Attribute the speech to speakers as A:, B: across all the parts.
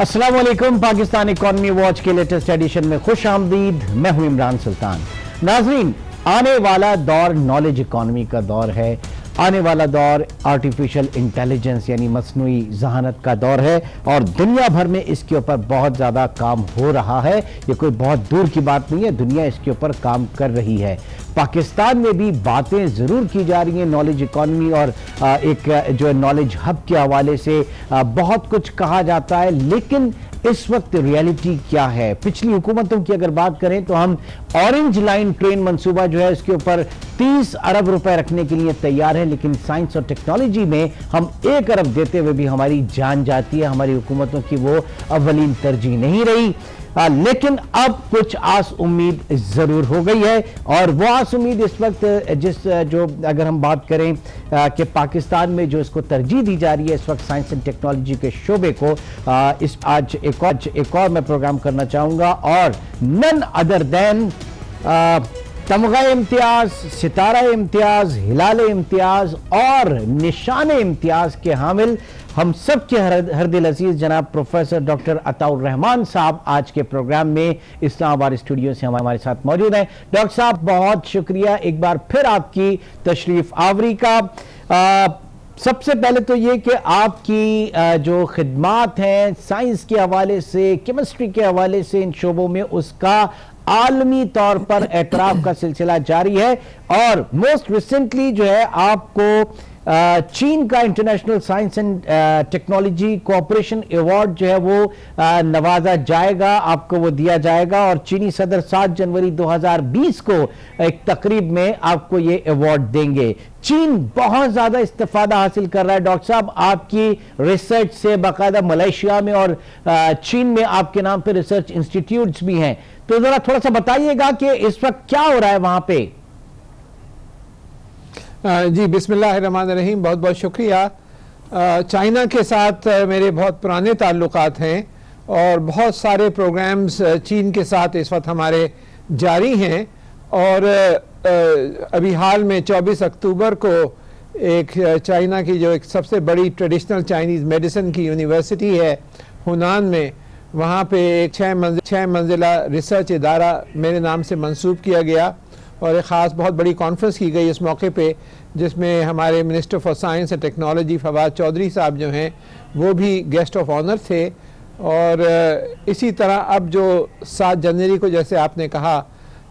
A: अस्सलाम वालेकुम। Pakistan economy watch के लेटेस्ट एडिशन में खुश आमदीद। मैं हूं इमरान सुल्तान। नाजरीन, आने वाला दौर नॉलेज इकॉनमी का दौर है। आने वाला दौर आर्टिफिशियल इंटेलिजेंस यानी मसनूई जहानत का दौर है और दुनिया भर में इसके ऊपर बहुत ज़्यादा काम हो रहा है। ये कोई बहुत दूर की बात नहीं है, दुनिया इसके ऊपर काम कर रही है। पाकिस्तान में भी बातें ज़रूर की जा रही हैं नॉलेज इकॉनमी और एक जो नॉलेज हब के हवाले से बहुत कुछ कहा जाता है, लेकिन इस वक्त रियलिटी क्या है? पिछली हुकूमतों की अगर बात करें तो हम ऑरेंज लाइन ट्रेन मंसूबा जो है इसके ऊपर 30 अरब रुपए रखने के लिए तैयार है, लेकिन साइंस और टेक्नोलॉजी में हम 1 अरब देते हुए भी हमारी जान जाती है। हमारी हुकूमतों की वो अव्वलीन तरजीह नहीं रही, लेकिन अब कुछ आस उम्मीद जरूर हो गई है। और वो आस उम्मीद इस वक्त जो अगर हम बात करें कि पाकिस्तान में जो इसको तरजीह दी जा रही है इस वक्त साइंस एंड टेक्नोलॉजी के शोबे को, आज एक और मैं प्रोग्राम करना चाहूँगा और नन अदर देन तमगा इम्तियाज, सितारा इम्तियाज, हिलाल इम्तियाज और निशान इम्तियाज के हामिल हम सब के हर दिल अजीज जनाब प्रोफेसर डॉक्टर अताउर रहमान साहब आज के प्रोग्राम में इस्लामाबाद स्टूडियो से हमारे साथ मौजूद हैं। डॉक्टर साहब, बहुत शुक्रिया एक बार फिर आपकी तशरीफ आवरी का। सबसे पहले तो ये कि आपकी जो खिदमात हैं साइंस के हवाले से, केमिस्ट्री के हवाले से, इन शोबों में उसका आलमी तौर पर एतराफ का सिलसिला जारी है और मोस्ट रिसेंटली जो है आपको चीन का international science and technology cooperation award जो है वो नवाजा जाएगा, आपको वो दिया जाएगा और चीनी सदर 7 जनवरी 2020 को एक तकरीब में आपको ये अवार्ड देंगे। चीन बहुत ज्यादा इस्तिफादा हासिल कर रहा है डॉक्टर साहब आपकी रिसर्च से, बाकायदा मलेशिया में और चीन में आपके नाम पे रिसर्च इंस्टीट्यूट्स भी हैं, तो जरा थोड़ा सा बताइएगा कि इस वक्त क्या हो रहा है वहां पे।
B: जी बिस्मिल्लाहिर्रहमानिर्रहीम, बहुत बहुत शुक्रिया। चाइना के साथ मेरे बहुत पुराने ताल्लुकात हैं और बहुत सारे प्रोग्राम्स चीन के साथ इस वक्त हमारे जारी हैं और अभी हाल में 24 अक्टूबर को एक चाइना की जो एक सबसे बड़ी ट्रेडिशनल चाइनीज़ मेडिसिन की यूनिवर्सिटी है हुनान में, वहाँ पे एक 6 मंजिला रिसर्च इदारा मेरे नाम से मंसूब किया गया और एक ख़ास बहुत बड़ी कॉन्फ्रेंस की गई इस मौके पे, जिसमें हमारे minister for science and technology Fawad Chaudhry साहब जो हैं वो भी गेस्ट ऑफ ऑनर थे। और इसी तरह अब जो 7 जनवरी को जैसे आपने कहा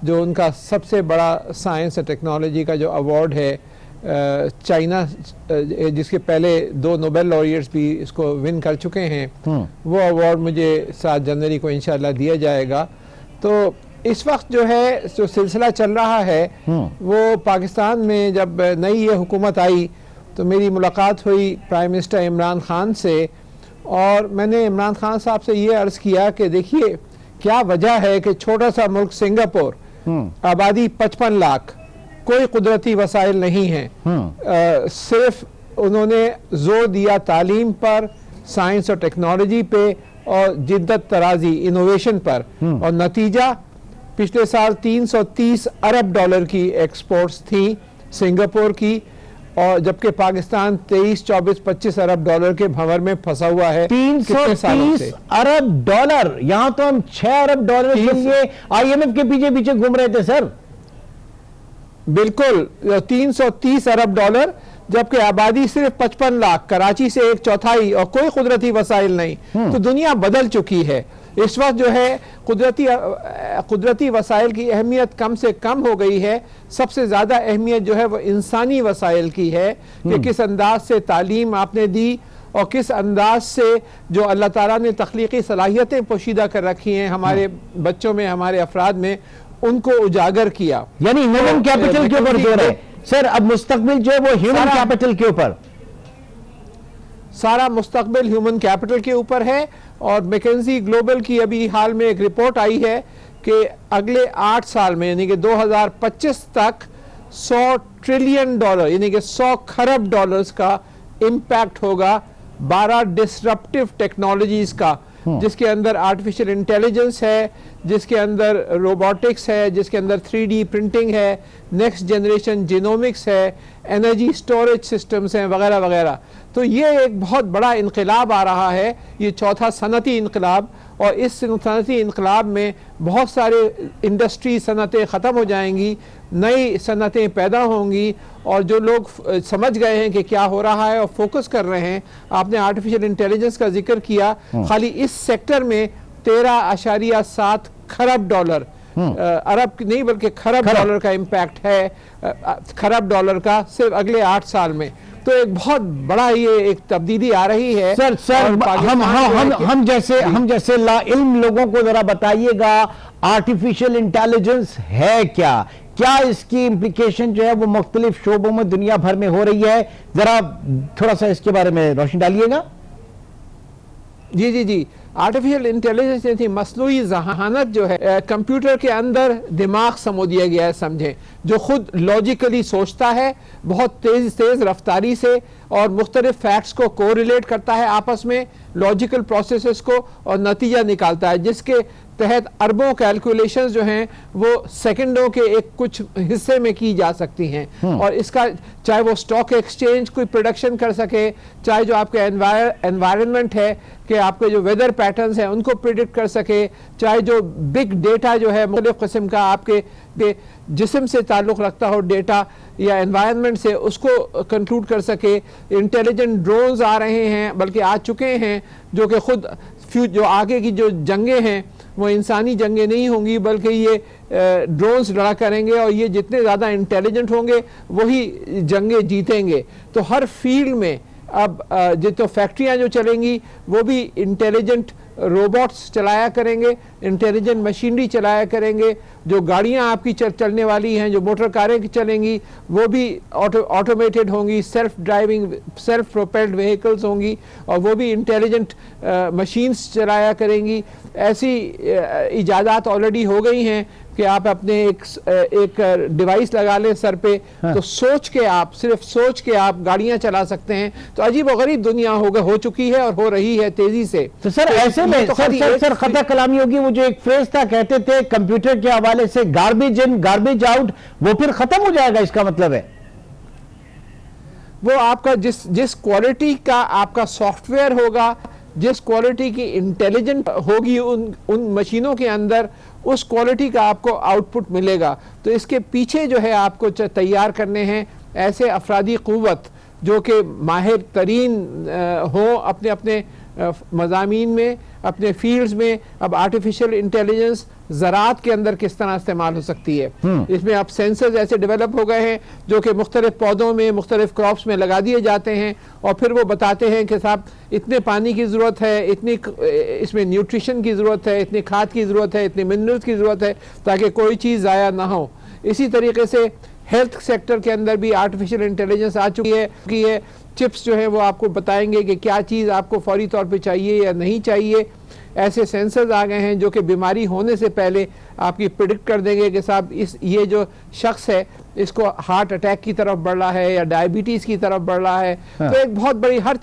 B: जो उनका सबसे बड़ा साइंस एंड टेक्नोलॉजी का जो अवार्ड है चाइना, जिसके पहले 2 नोबेल लॉरियट्स भी इसको विन कर चुके हैं, वो अवार्ड मुझे 7 जनवरी को इंशाल्लाह दिया जाएगा। तो इस वक्त जो है जो सिलसिला चल रहा है वो पाकिस्तान में जब नई ये हुकूमत आई तो मेरी मुलाकात हुई प्राइम मिनिस्टर इमरान खान से और मैंने इमरान खान साहब से ये अर्ज़ किया कि देखिए क्या वजह है कि छोटा सा मुल्क सिंगापुर, आबादी 55 लाख, कोई कुदरती वसाइल नहीं है, सिर्फ उन्होंने जोर दिया तालीम पर, साइंस और टेक्नोलॉजी पे और जिद्दत तराजी इनोवेशन पर और नतीजा पिछले साल 330 अरब डॉलर की एक्सपोर्ट्स थी सिंगापुर की, और जबकि पाकिस्तान 23, 24, 25 अरब डॉलर के भंवर में फंसा हुआ है।
A: 330 अरब डॉलर, यहां तो हम 6 अरब डॉलर के लिए IMF के पीछे पीछे घूम रहे थे सर।
B: बिल्कुल 330 अरब डॉलर, जबकि आबादी सिर्फ 55 लाख, कराची से 1/4 और कोई कुदरती वसाइल नहीं। तो दुनिया बदल चुकी है। इस वक्त जो है कुदरती वसाइल की अहमियत कम से कम हो गई है। सबसे ज़्यादा अहमियत जो है वो इंसानी वसाइल की है कि किस अंदाज से तालीम आपने दी और किस अंदाज से जो अल्लाह ताला ने तख्लीकी सलाहियतें पोशीदा कर रखी हैं हमारे बच्चों में, हमारे अफराद में, उनको उजागर किया।
A: यानी ह्यूमन कैपिटल के ऊपर जोर है सर। अब मुस्तकबिल जो है वो ह्यूमन कैपिटल के ऊपर,
B: सारा मुस्तकबिल ह्यूमन कैपिटल के ऊपर है। और मैकेंजी ग्लोबल की अभी हाल में एक रिपोर्ट आई है कि अगले 8 साल में यानी कि 2025 तक 100 ट्रिलियन डॉलर यानी कि 100 खरब डॉलर्स का इम्पैक्ट होगा 12 डिसरप्टिव टेक्नोलॉजीज का। جس کے اندر آرٹیفیشل انٹیلیجنس ہے، جس کے اندر روبوٹکس ہے، جس کے اندر 3D پرنٹنگ ہے، نیکسٹ جنریشن جینومکس ہے، انرجی سٹوریج سسٹمز ہیں وغیرہ وغیرہ. تو یہ ایک بہت بڑا انقلاب آ رہا ہے، یہ چوتھا صنعتی انقلاب. اور اس صنعتی انقلاب میں بہت سارے انڈسٹری صنعتیں ختم ہو جائیں گی، نئی صنعتیں پیدا ہوں گی. اور جو لوگ سمجھ گئے ہیں کہ کیا ہو رہا ہے اور فوکس کر رہے ہیں، آپ نے آرٹیفیشل انٹیلیجنس کا ذکر کیا، خالی اس سیکٹر میں 13.7 کھرب ڈالر، ارب نہیں بلکہ کھرب ڈالر کا امپیکٹ ہے، کھرب ڈالر کا صرف اگلے 8 سال میں. تو ایک بہت بڑا یہ ایک تبدیلی آ رہی ہے.
A: سر ہم جیسے لا علم لوگوں کو ذرا بتائیے گا آرٹیفیشل انٹیلیجنس ہے کیا، کیا اس کی امپلیکیشن جو ہے وہ مختلف شعبوں میں دنیا بھر میں ہو رہی ہے، ذرا تھوڑا سا اس کے بارے میں روشنی ڈالیے گا.
B: جی آرٹیفیشل انٹیلیجنس یعنی مصنوعی ذہانت جو ہے کمپیوٹر کے اندر دماغ سمو دیا گیا ہے، سمجھیں، جو خود لاجیکلی سوچتا ہے بہت تیز رفتاری سے اور مختلف فیکٹس کو کوریلیٹ کرتا ہے آپس میں، لاجیکل پروسیسز کو، اور نتیجہ نکالتا ہے جس کے تحت اربوں کیلکولیشنز جو ہیں وہ سیکنڈوں کے ایک کچھ حصے میں کی جا سکتی ہیں. اور اس کا چاہے وہ سٹاک ایکسچینج کوئی پروڈکشن کر سکے، چاہے جو آپ کا انوائرمنٹ ہے کہ آپ کے جو ویدر پیٹرنز ہیں ان کو پریڈکٹ کر سکے، چاہے جو بگ ڈیٹا جو ہے مختلف قسم کا آپ کے جسم سے تعلق رکھتا ہو ڈیٹا یا انوائرمنٹ سے، اس کو کنکلوڈ کر سکے. انٹیلیجنٹ ڈرونز آ رہے ہیں، بلکہ آ چکے ہیں، جو کہ خود جو آگے کی جو جنگیں ہیں وہ انسانی جنگیں نہیں ہوں گی بلکہ یہ ڈرونز لڑا کریں گے، اور یہ جتنے زیادہ انٹیلیجنٹ ہوں گے وہی جنگیں جیتیں گے. تو ہر فیلڈ میں اب جتنے فیکٹریاں جو چلیں گی وہ بھی انٹیلیجنٹ روبوٹس چلایا کریں گے، انٹیلیجنٹ مشینری چلایا کریں گے. جو گاڑیاں آپ کی چلنے والی ہیں، جو موٹر کاریں چلیں گی، وہ بھی آٹومیٹڈ ہوں گی، self driving self propelled vehicles ہوں گی، اور وہ بھی انٹیلیجنٹ مشینز چلایا کریں گی. ایسی ایجادات آلریڈی ہو گئی ہیں کہ آپ اپنے ایک ڈیوائس لگا لیں سر پہ، تو صرف سوچ کے آپ گاڑیاں چلا سکتے ہیں. تو عجیب و غریب دنیا ہو چکی ہے اور ہو رہی ہے تیزی سے.
A: تو سر ایسے میں سر خطا کلامی ہوگی، وہ جو ایک فریز تھا کہتے تھے کمپیوٹر کے حوالے سے گاربیج ان گاربیج آؤٹ، وہ پھر ختم ہو جائے گا، اس کا مطلب ہے
B: وہ آپ کا جس کوالٹی کا آپ کا سافٹ ویئر ہوگا، جس کوالٹی کی انٹیلیجنٹ ہوگی ان مشینوں کے اندر، اس کوالٹی کا آپ کو آؤٹ پٹ ملے گا. تو اس کے پیچھے جو ہے آپ کو تیار کرنے ہیں ایسے افرادی قوت جو کہ ماہر ترین ہوں اپنے مضامین میں، اپنے فیلڈز میں. اب آرٹیفیشل انٹیلیجنس زراعت کے اندر کس طرح استعمال ہو سکتی ہے، اس میں اب سینسرز ایسے ڈیولپ ہو گئے ہیں جو کہ مختلف پودوں میں، مختلف کراپس میں لگا دیے جاتے ہیں، اور پھر وہ بتاتے ہیں کہ صاحب اتنے پانی کی ضرورت ہے، اتنی اس میں نیوٹریشن کی ضرورت ہے، اتنی کھاد کی ضرورت ہے، اتنی منرلز کی ضرورت ہے، تاکہ کوئی چیز ضائع نہ ہو. اسی طریقے سے ہیلتھ سیکٹر کے اندر بھی آرٹیفیشل انٹیلیجنس آ چکی ہے. چپس جو ہیں وہ آپ کو بتائیں گے کہ کیا چیز آپ کو فوری طور پہ چاہیے یا نہیں چاہیے. ایسے سینسرز آ گئے ہیں جو کہ بیماری ہونے سے پہلے آپ کی پریڈکٹ کر دیں گے کہ صاحب یہ جو شخص ہے اس کو ہارٹ اٹیک کی طرف بڑھ رہا ہے یا ڈائبٹیز کی طرف بڑھ رہا ہے. تو ایک بہت بڑی ہر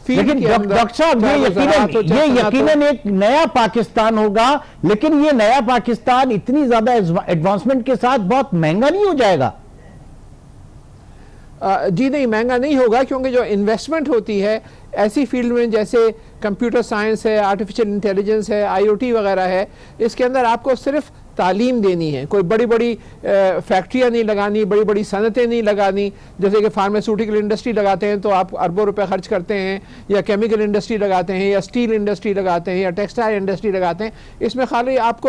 B: فیلڈ کے اندر
A: ڈاکٹر صاحب یہ یقیناً ایک نیا پاکستان ہوگا، لیکن یہ نیا پاکستان اتنی زیادہ ایڈوانسمنٹ کے ساتھ بہت مہنگا نہیں ہو جائے گا؟
B: جی نہیں، مہنگا نہیں ہوگا، کیونکہ جو انویسٹمنٹ ہوتی ہے ایسی فیلڈ میں جیسے کمپیوٹر سائنس ہے، آرٹیفیشل انٹیلیجنس ہے، IoT وغیرہ ہے، اس کے اندر آپ کو صرف تعلیم دینی ہے. کوئی بڑی بڑی فیکٹریاں نہیں لگانی، بڑی بڑی صنعتیں نہیں لگانی. جیسے کہ فارماسیوٹیکل انڈسٹری لگاتے ہیں تو آپ اربوں روپے خرچ کرتے ہیں، یا کیمیکل انڈسٹری لگاتے ہیں، یا اسٹیل انڈسٹری لگاتے ہیں، یا ٹیکسٹائل انڈسٹری لگاتے ہیں. اس میں خالی آپ کو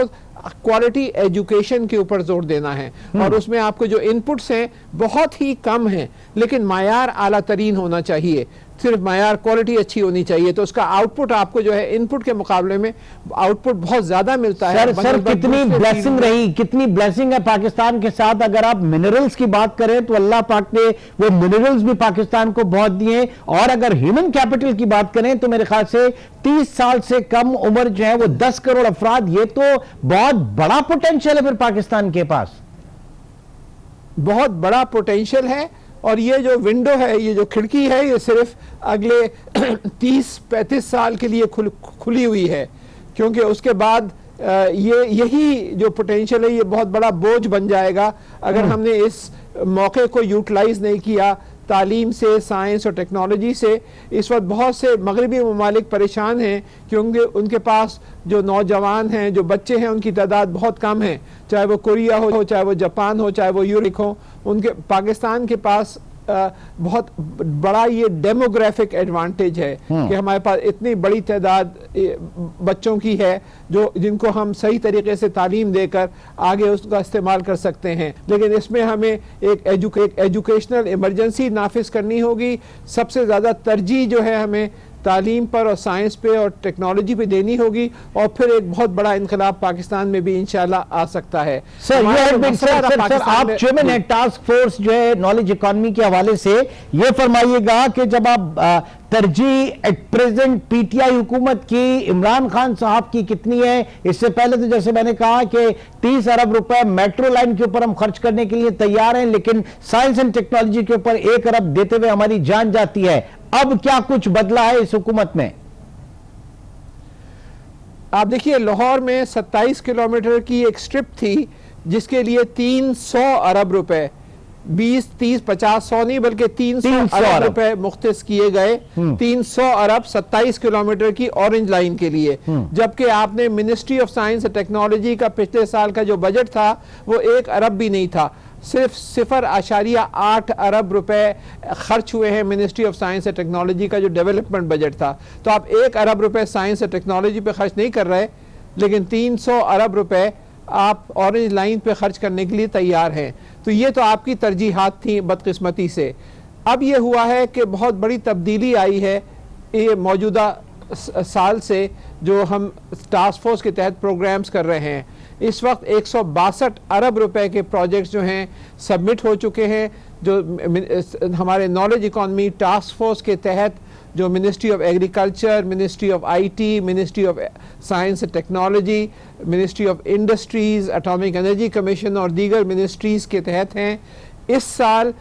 B: کوالٹی ایجوکیشن کے اوپر زور دینا ہے، اور اس میں آپ کو جو ان پٹس ہیں بہت ہی کم ہیں، لیکن معیار اعلیٰ ترین ہونا چاہیے. صرف معیار کوالٹی اچھی ہونی چاہیے، تو اس کا آؤٹ پٹ آپ کو جو ہے ان پٹ کے مقابلے میں آؤٹ پٹ بہت زیادہ ملتا ہے.
A: سر کتنی بلیسنگ ہے پاکستان کے ساتھ. اگر آپ منرلز کی بات کریں تو اللہ پاک نے وہ منرلز بھی پاکستان کو بہت دیے، اور اگر ہیومن کیپٹل کی بات کریں تو میرے خیال سے 30 سال سے کم عمر جو ہے وہ 10 کروڑ افراد، یہ تو بہت بڑا پوٹینشیل ہے پھر پاکستان کے پاس.
B: بہت بڑا پوٹینشیل ہے، اور یہ جو ونڈو ہے, یہ جو کھڑکی ہے, یہ صرف اگلے 30-35 سال کے لیے کھلی ہوئی ہے, کیونکہ اس کے بعد یہی جو پوٹینشیل ہے یہ بہت بڑا بوجھ بن جائے گا اگر ہم نے اس موقع کو یوٹیلائز نہیں کیا. تعلیم سے, سائنس اور ٹیکنالوجی سے اس وقت بہت سے مغربی ممالک پریشان ہیں, کیونکہ ان کے پاس جو نوجوان ہیں, جو بچے ہیں, ان کی تعداد بہت کم ہے, چاہے وہ کوریا ہو, چاہے وہ جاپان ہو, چاہے وہ یورپ ہو. ان کے پاکستان کے پاس بہت بڑا یہ ڈیموگرافک ایڈوانٹیج ہے کہ ہمارے پاس اتنی بڑی تعداد بچوں کی ہے جن کو ہم صحیح طریقے سے تعلیم دے کر آگے اس کا استعمال کر سکتے ہیں. لیکن اس میں ہمیں ایک ایجوکیشنل ایمرجنسی نافذ کرنی ہوگی. سب سے زیادہ ترجیح جو ہے ہمیں تعلیم پر اور سائنس پہ اور ٹیکنالوجی پہ دینی ہوگی, اور پھر ایک بہت بڑا انقلاب پاکستان میں بھی انشاءاللہ آ سکتا ہے.
A: سر آپ چیئرمین ہیں ٹاسک فورس جو ہے نالج اکانومی کے حوالے سے, یہ فرمائیے گا کہ جب آپ ترجیح at present P T I حکومت کی, عمران خان صاحب کی کتنی ہے؟ اس سے پہلے تو جیسے میں نے کہا کہ 30 ارب روپے میٹرو لائن کے اوپر ہم خرچ کرنے کے لیے تیار ہیں, لیکن سائنس اینڈ ٹیکنالوجی کے اوپر 1 ارب دیتے ہوئے ہماری جان جاتی ہے. اب کیا کچھ بدلا ہے اس حکومت میں؟
B: آپ دیکھیے, لاہور میں 27 کلومیٹر کی ایک سٹرپ تھی جس کے لیے 300 ارب روپے, 20, 30, 50, 100 نہیں بلکہ 300 ارب روپے مختص کیے گئے. 300 ارب 27 کلومیٹر کی اورنج لائن کے لیے, جبکہ آپ نے منسٹری آف سائنس اور ٹیکنالوجی کا پچھلے سال کا جو بجٹ تھا وہ 1 ارب بھی نہیں تھا, صرف 0.8 ارب روپے خرچ ہوئے ہیں منسٹری آف سائنس اور ٹیکنالوجی کا جو ڈیولپمنٹ بجٹ تھا. تو آپ 1 ارب روپے سائنس اور ٹیکنالوجی پہ خرچ نہیں کر رہے, لیکن 300 ارب روپے آپ اورنج لائن پہ خرچ کرنے کے لیے تیار ہیں. تو یہ تو آپ کی ترجیحات تھیں بدقسمتی سے. اب یہ ہوا ہے کہ بہت بڑی تبدیلی آئی ہے یہ موجودہ سال سے جو ہم ٹاسک فورس کے تحت پروگرامز کر رہے ہیں. اس وقت 162 ارب روپے کے پروجیکٹس جو ہیں سبمٹ ہو چکے ہیں, جو ہمارے نالج اکانومی ٹاسک فورس کے تحت جو ministry of agriculture, ministry of I T, ministry of science and technology, ministry of industries, atomic energy commission اور دیگر منسٹریز کے تحت ہیں. اس سال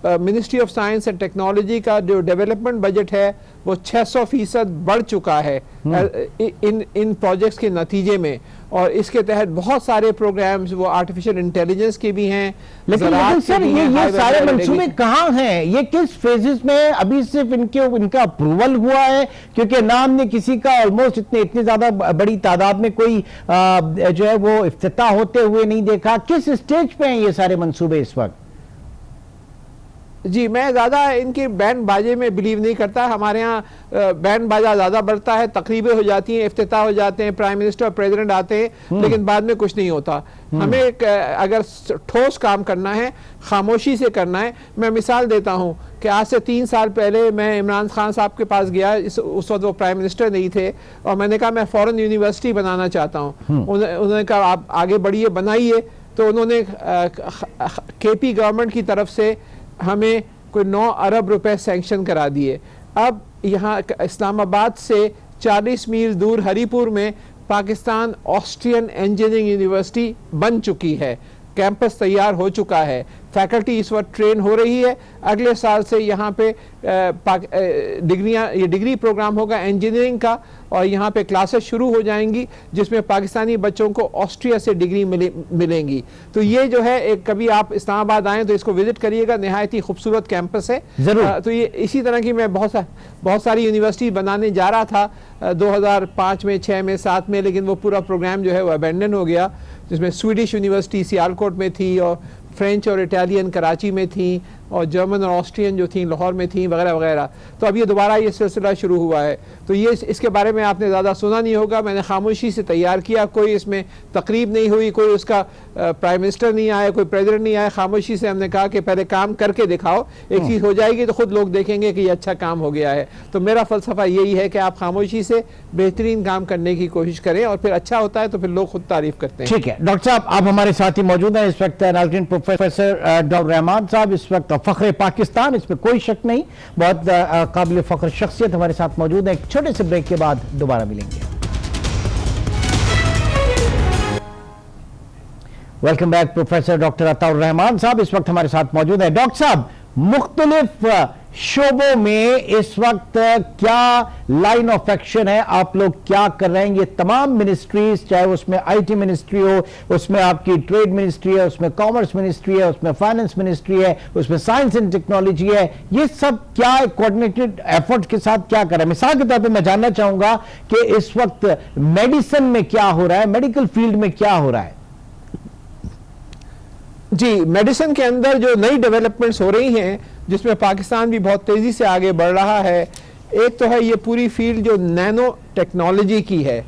B: ministry of science and technology کا جو ڈیولپمنٹ بجٹ ہے وہ 600% بڑھ چکا ہے ان پروجیکٹس کے نتیجے میں, اور اس کے تحت بہت سارے پروگرامز وہ آرٹیفیشل انٹیلیجنس کے بھی ہیں.
A: لیکن سر یہ سارے منصوبے کہاں ہیں, یہ کس فیزز میں؟ ابھی صرف ان کا اپروول ہوا ہے, کیونکہ نام نے کسی کا آلموسٹ اتنی زیادہ بڑی تعداد میں کوئی جو ہے وہ افتتاح ہوتے ہوئے نہیں دیکھا. کس اسٹیج پہ ہیں یہ سارے منصوبے اس وقت؟
B: جی, میں زیادہ ان کی بینڈ باجے میں بلیو نہیں کرتا. ہمارے ہاں بینڈ باجہ زیادہ بڑھتا ہے, تقریبیں ہو جاتی ہیں, افتتاح ہو جاتے ہیں, پرائم منسٹر اور پریزیڈنٹ آتے ہیں, لیکن بعد میں کچھ نہیں ہوتا. ہمیں اگر ٹھوس کام کرنا ہے, خاموشی سے کرنا ہے. میں مثال دیتا ہوں کہ آج سے 3 سال پہلے میں عمران خان صاحب کے پاس گیا, اس وقت وہ پرائم منسٹر نہیں تھے, اور میں نے کہا میں فورن یونیورسٹی بنانا چاہتا ہوں. انہوں نے کہا آپ آگے بڑھیے, بنائیے. تو انہوں نے کے پی گورنمنٹ کی طرف سے ہمیں کوئی 9 ارب روپے سینکشن کرا دیے. اب یہاں اسلام آباد سے 40 میل دور ہری پور میں پاکستان آسٹرین انجینئرنگ یونیورسٹی بن چکی ہے, کیمپس تیار ہو چکا ہے, فیکلٹی اس وقت ٹرین ہو رہی ہے. اگلے سال سے یہاں پہ ڈگری پروگرام ہوگا انجینئرنگ کا, اور یہاں پہ کلاسز شروع ہو جائیں گی جس میں پاکستانی بچوں کو آسٹریا سے ڈگری ملیں گی. تو یہ جو ہے ایک, کبھی آپ اسلام آباد آئیں تو اس کو وزٹ کریے گا, نہایت ہی خوبصورت کیمپس ہے. تو یہ اسی طرح کی میں بہت ساری یونیورسٹی بنانے جا رہا تھا 2005 میں, 6 میں, 7 میں, لیکن وہ پورا پروگرام جو ہے وہ ابینڈن ہو گیا, جس میں سویڈش یونیورسٹی سیالکوٹ میں تھی, اور فرینچ اور اٹالین کراچی میں تھیں, اور جرمن اور آسٹرین جو تھیں لاہور میں تھیں, وغیرہ وغیرہ. تو اب یہ دوبارہ یہ سلسلہ شروع ہوا ہے. تو یہ اس کے بارے میں آپ نے زیادہ سنا نہیں ہوگا, میں نے خاموشی سے تیار کیا, کوئی اس میں تقریب نہیں ہوئی, کوئی اس کا پرائم منسٹر نہیں آیا, کوئی پریزیڈنٹ نہیں آیا. خاموشی سے ہم نے کہا کہ پہلے کام کر کے دکھاؤ, ایک چیز ہو جائے گی تو خود لوگ دیکھیں گے کہ یہ اچھا کام ہو گیا ہے. تو میرا فلسفہ یہی ہے کہ آپ خاموشی سے بہترین کام کرنے کی کوشش کریں, اور پھر اچھا ہوتا ہے تو پھر لوگ خود تعریف کرتے ہیں.
A: ٹھیک ہے ڈاکٹر صاحب, آپ ہمارے ساتھ ہی موجود ہیں اس وقت, ناظرین پروفیسر ڈاکٹر رحمان صاحب اس وقت فخر پاکستان, اس میں کوئی شک نہیں, بہت قابل فخر شخصیت ہمارے ساتھ موجود ہے. ایک چھوٹے سے بریک کے بعد دوبارہ ملیں گے. Welcome back. پروفیسر ڈاکٹر عطاء الرحمان صاحب اس وقت ہمارے ساتھ موجود ہیں. ڈاکٹر صاحب, मुख्तलिफ शोबों में इस वक्त क्या लाइन ऑफ एक्शन है, आप लोग क्या कर रहे हैं? ये तमाम मिनिस्ट्रीज, चाहे उसमें आईटी मिनिस्ट्री हो, उसमें आपकी ट्रेड मिनिस्ट्री है, उसमें कॉमर्स मिनिस्ट्री है, उसमें फाइनेंस मिनिस्ट्री है, उसमें साइंस एंड टेक्नोलॉजी है, ये सब क्या कोऑर्डिनेटेड एफर्ट के साथ क्या कर रहे हैं? मिसाल के तौर पे मैं जानना चाहूंगा कि इस वक्त मेडिसिन में क्या हो रहा है, मेडिकल फील्ड में क्या हो रहा है?
B: जी, मेडिसिन के अंदर जो नई डेवलपमेंट्स हो रही हैं जिसमें पाकिस्तान भी बहुत तेज़ी से आगे बढ़ रहा है, एक तो है ये पूरी फील्ड जो नैनो टेक्नोलॉजी की है।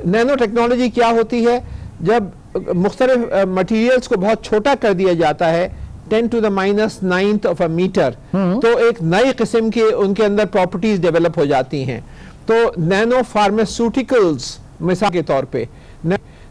B: नैनो टेक्नोलॉजी क्या होती है? जब मुख्तलिफ मटीरियल्स को बहुत छोटा कर दिया जाता है 10⁻⁹ ऑफ अ मीटर, तो एक नई किस्म के उनके अंदर प्रॉपर्टीज डेवलप हो जाती हैं। तो नैनो फार्मास्यूटिकल्स मिसाल के तौर पे,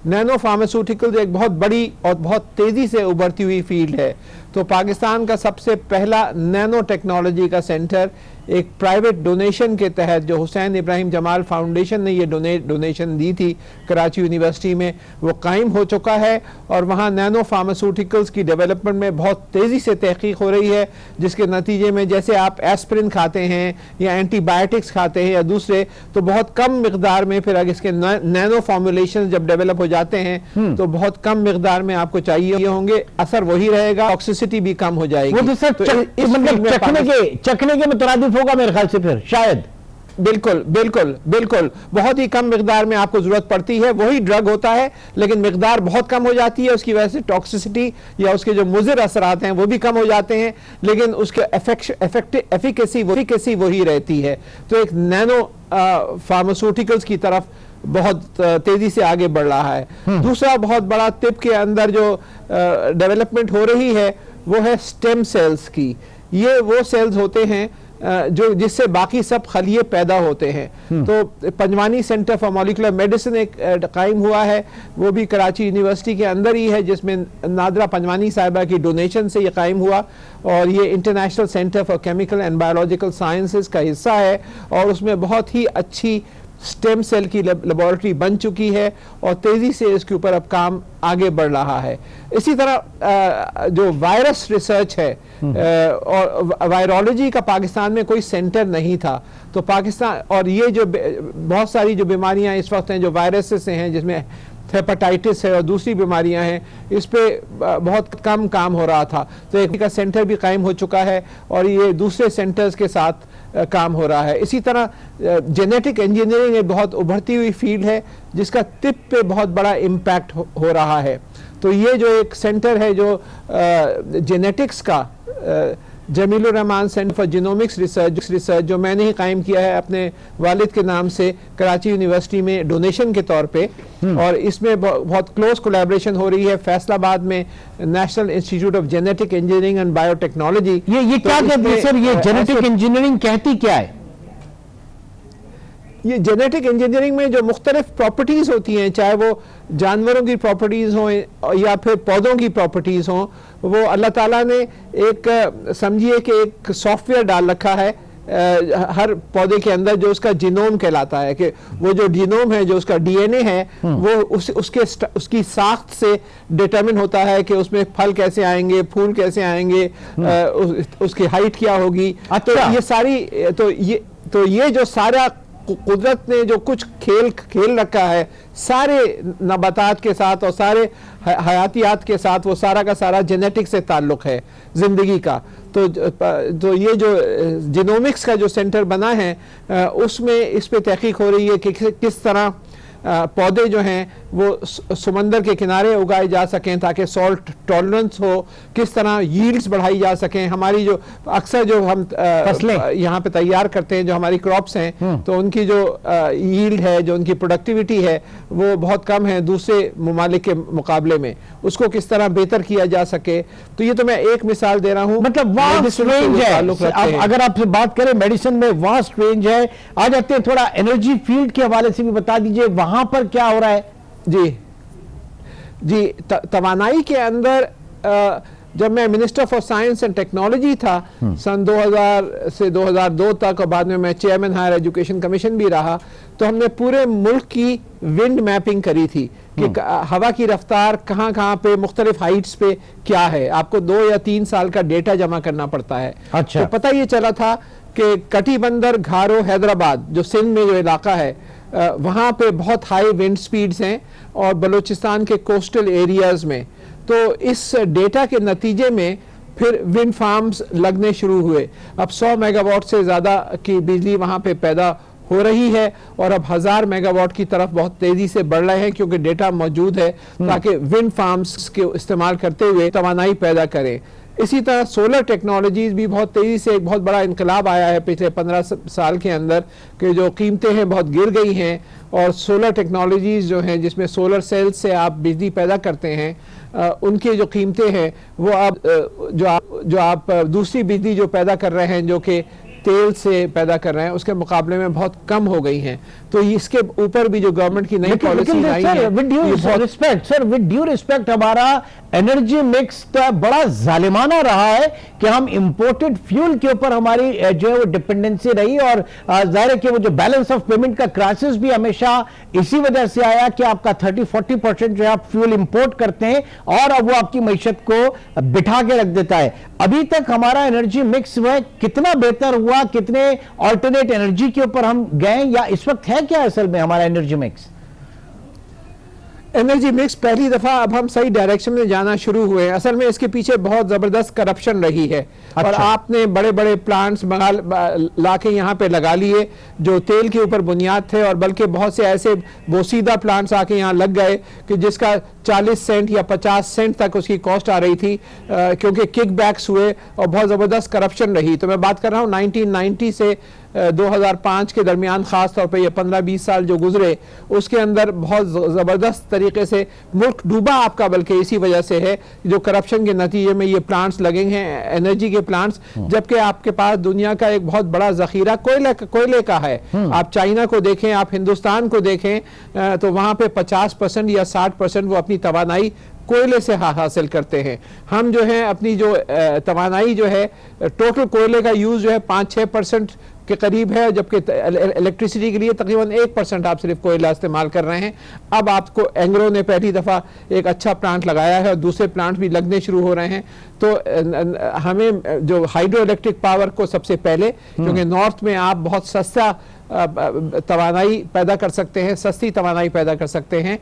B: नैनो फार्मास्यूटिकल्स एक बहुत बड़ी और बहुत तेज़ी से उभरती हुई फील्ड है। तो पाकिस्तान का सबसे पहला नैनो टेक्नोलॉजी का सेंटर एक प्राइवेट डोनेशन के तहत, जो हुसैन इब्राहिम जमाल फाउंडेशन ने ये डोनेशन दी थी कराची यूनिवर्सिटी में, वो कायम हो चुका है। और वहाँ नैनो फार्मास्यूटिकल्स की डेवलपमेंट में बहुत तेज़ी से तहकीक हो रही है, जिसके नतीजे में जैसे आप एस्पिरिन खाते हैं या एंटीबायोटिक्स खाते हैं या दूसरे, तो बहुत कम मिकदार में फिर अगर इसके नैनो फॉर्मुलेशन जब डेवलप हो जाते हैं तो बहुत कम मिकदार में आपको चाहिए होंगे, असर वही रहेगा, टॉक्सिसिटी भी कम हो जाएगी।
A: वो तो सर मतलब चखने के मुतरादिफ होगा मेरे ख्याल से, फिर शायद।
B: बिल्कुल बिल्कुल बिल्कुल, बहुत ही कम मिकदार में आपको जरूरत पड़ती है, वही ड्रग होता है लेकिन मिकदार बहुत कम हो जाती है, उसकी वजह से टॉक्सिसिटी या उसके जो मुज़िर असरात हैं वो भी कम हो जाते हैं, लेकिन उसके एफिकेसी वही रहती है। तो एक नैनो फार्मास्यूटिकल्स की तरफ बहुत तेजी से आगे बढ़ रहा है। दूसरा बहुत बड़ा तिब के अंदर जो डेवलपमेंट हो रही है वो है स्टेम सेल्स की। ये वो सेल्स होते हैं जो जिससे बाकी सब खलिए पैदा होते हैं। तो Panjwani centre for molecular medicine एक कायम हुआ है, वो भी कराची यूनिवर्सिटी के अंदर ही है, जिसमें नादरा पंजवानी साहिबा की डोनेशन से ये कायम हुआ। और ये international centre for chemical and biological sciences का हिस्सा है और उसमें बहुत ही अच्छी स्टेम सेल की लेबोरेटरी बन चुकी है और तेज़ी से इसके ऊपर अब काम आगे बढ़ रहा है। इसी तरह जो वायरस रिसर्च है और वायरोलॉजी का पाकिस्तान में कोई सेंटर नहीं था, तो पाकिस्तान और ये जो बहुत सारी जो बीमारियां इस वक्त हैं जो वायरस से हैं, जिसमें हेपेटाइटिस है और दूसरी बीमारियां हैं, इस पे बहुत कम काम हो रहा था। तो एक का सेंटर भी कायम हो चुका है और ये दूसरे सेंटर्स के साथ काम हो रहा है। इसी तरह जेनेटिक इंजीनियरिंग एक बहुत उभरती हुई फील्ड है जिसका तिब पे बहुत बड़ा इम्पैक्ट हो रहा है। तो ये जो एक सेंटर है जो जेनेटिक्स का, Jamilur Rahman centre for genomics research जो मैंने ही कायम किया है अपने वालिद के नाम से कराची यूनिवर्सिटी में डोनेशन के तौर पे, और इसमें बहुत क्लोज कोलैबोरेशन हो रही है फैसलाबाद में national institute of genetic engineering and biotechnology.
A: ये क्या कहते हैं सर, ये जेनेटिक इंजीनियरिंग कहती क्या है?
B: ये जेनेटिक इंजीनियरिंग में जो मुख्तलिफ प्रॉपर्टीज होती हैं, चाहे वो जानवरों की प्रॉपर्टीज हों या फिर पौधों की प्रॉपर्टीज हों, वो अल्लाह ताला ने एक समझिए कि एक सॉफ्टवेयर डाल रखा है हर पौधे के अंदर जो उसका जीनोम कहलाता है, कि वो जो जीनोम है, जो उसका डीएनए है, वो उसकी साख्त से डिटरमिन होता है कि उसमें फल कैसे आएंगे, फूल कैसे आएंगे, उसकी हाइट क्या होगी। तो ये सारी तो ये जो सारा कुदरत ने जो कुछ खेल रखा है सारे नबातात के साथ और सारे हयातियात के साथ, वो सारा का सारा जेनेटिक से ताल्लुक है जिंदगी का। तो ये जो जीनोमिक्स का जो सेंटर बना है उसमें इस पे तहकीक हो रही है कि किस तरह पौधे जो हैं वो समंदर के किनारे उगाए जा सकें ताकि सॉल्ट टॉलरेंस हो, किस तरह यील्ड्स बढ़ाई जा सकें। हमारी जो अक्सर जो हम फसलें यहाँ पे तैयार करते हैं, जो हमारी क्रॉप्स हैं, तो उनकी जो यील्ड है, जो उनकी प्रोडक्टिविटी है, वो बहुत कम है दूसरे ममालिक के मुकाबले में। उसको किस तरह बेहतर किया जा सके। तो ये तो मैं एक मिसाल दे रहा हूँ।
A: मतलब वास्ट रेंज है। अगर आपसे बात करें मेडिसिन में वास्ट रेंज है। आ जाते हैं थोड़ा एनर्जी फील्ड के हवाले से भी बता दीजिए, वहां पर क्या हो रहा है?
B: जी, तवानाई के अंदर जब मैं minister for science and technology था सन 2000 से 2002 तक, और बाद में मैं चेयरमैन हायर एजुकेशन कमीशन भी रहा, तो हमने पूरे मुल्क की विंड मैपिंग करी थी کہ ہوا کی رفتار کہاں کہاں پہ مختلف ہائٹس پہ کیا ہے. آپ کو 2 یا 3 سال کا ڈیٹا جمع کرنا پڑتا ہے. تو پتہ یہ چلا تھا کہ کٹی بندر گھارو حیدرآباد جو سندھ میں جو علاقہ ہے وہاں پہ بہت ہائی ونڈ سپیڈز ہیں اور بلوچستان کے کوسٹل ایریاز میں. تو اس ڈیٹا کے نتیجے میں پھر ونڈ فارمز لگنے شروع ہوئے. اب 100 میگا واٹ سے زیادہ کی بجلی وہاں پہ پیدا ہو رہی ہے اور اب 1000 میگا واٹ کی طرف بہت تیزی سے بڑھ رہے ہیں کیونکہ ڈیٹا موجود ہے تاکہ ونڈ فارمز کے استعمال کرتے ہوئے توانائی پیدا کریں. اسی طرح سولر ٹیکنالوجیز بھی بہت تیزی سے ایک بہت بڑا انقلاب آیا ہے پچھلے 15 سال کے اندر کہ جو قیمتیں ہیں بہت گر گئی ہیں اور سولر ٹیکنالوجیز جو ہیں جس میں سولر سیلز سے آپ بجلی پیدا کرتے ہیں ان کی جو قیمتیں ہیں وہ اب جو آپ دوسری بجلی جو پیدا کر رہے ہیں جو کہ تیل سے پیدا کر رہے ہیں اس کے مقابلے میں بہت کم ہو گئی ہیں. تو اس کے اوپر بھی جو گورنمنٹ کی نئی پالیسیز آئی ہیں
A: ود ڈیو ریسپیکٹ ہمارا انرجی مکس بڑا ظالمانہ رہا ہے کہ ہم امپورٹڈ فیول کے اوپر ہماری جو ہے وہ ڈپینڈنسی رہی اور ظاہر ہے کہ وہ جو بیلنس آف پیمنٹ کا کرائسس بھی ہمیشہ اسی وجہ سے آیا کہ آپ کا 30-40% جو آپ فیول امپورٹ کرتے ہیں اور اب وہ آپ کی معیشت کو بٹھا کے رکھ دیتا ہے. ابھی تک ہمارا انرجی مکس وہ کتنا بہتر ہوا, کتنے آلٹرنیٹ انرجی کے اوپر ہم گئے یا اس وقت ہے کیا اصل میں ہمارا انرجی مکس؟
B: انرجی مکس پہلی دفعہ اب ہم صحیح ڈائریکشن میں جانا شروع ہوئے ہیں. اصل میں اس کے پیچھے بہت زبردست کرپشن رہی ہے اور آپ نے بڑے بڑے پلانٹس لا کے یہاں پہ لگا لیے جو تیل کے اوپر بنیاد تھے اور بلکہ بہت سے ایسے بوسیدہ پلانٹس آ کے یہاں لگ گئے کہ جس کا 40 سینٹ یا 50 سینٹ تک اس کی کاسٹ آ رہی تھی کیونکہ کک بیکس ہوئے اور بہت زبردست کرپشن رہی. تو میں بات کر رہا ہوں 1990 سے 2005 کے درمیان, خاص طور پہ یہ 15-20 سال جو گزرے اس کے اندر بہت زبردست طریقے سے ملک ڈوبا آپ کا, بلکہ اسی وجہ سے ہے جو کرپشن کے نتیجے میں یہ پلانٹس لگے ہیں انرجی کے پلانٹس, جبکہ آپ کے پاس دنیا کا ایک بہت بڑا ذخیرہ کوئلے کا ہے. آپ چائنا کو دیکھیں, آپ ہندوستان کو دیکھیں تو وہاں پہ 50% یا 60% وہ اپنی توانائی کوئلے سے حاصل کرتے ہیں. ہم جو ہیں اپنی جو توانائی جو ہے ٹوٹل کوئلے کا یوز جو ہے 5-6% کے قریب ہے, جبکہ الیکٹریسٹی کے لیے تقریباً 1% آپ صرف کوئلہ استعمال کر رہے ہیں. اب آپ کو اینگرو نے پہلی دفعہ ایک اچھا پلانٹ لگایا ہے اور دوسرے پلانٹ بھی لگنے شروع ہو رہے ہیں. تو ہمیں جو ہائیڈرو الیکٹرک پاور کو سب سے پہلے, کیونکہ نارتھ میں آپ بہت سستا توانائی پیدا کر سکتے ہیں, سستی توانائی پیدا کر سکتے ہیں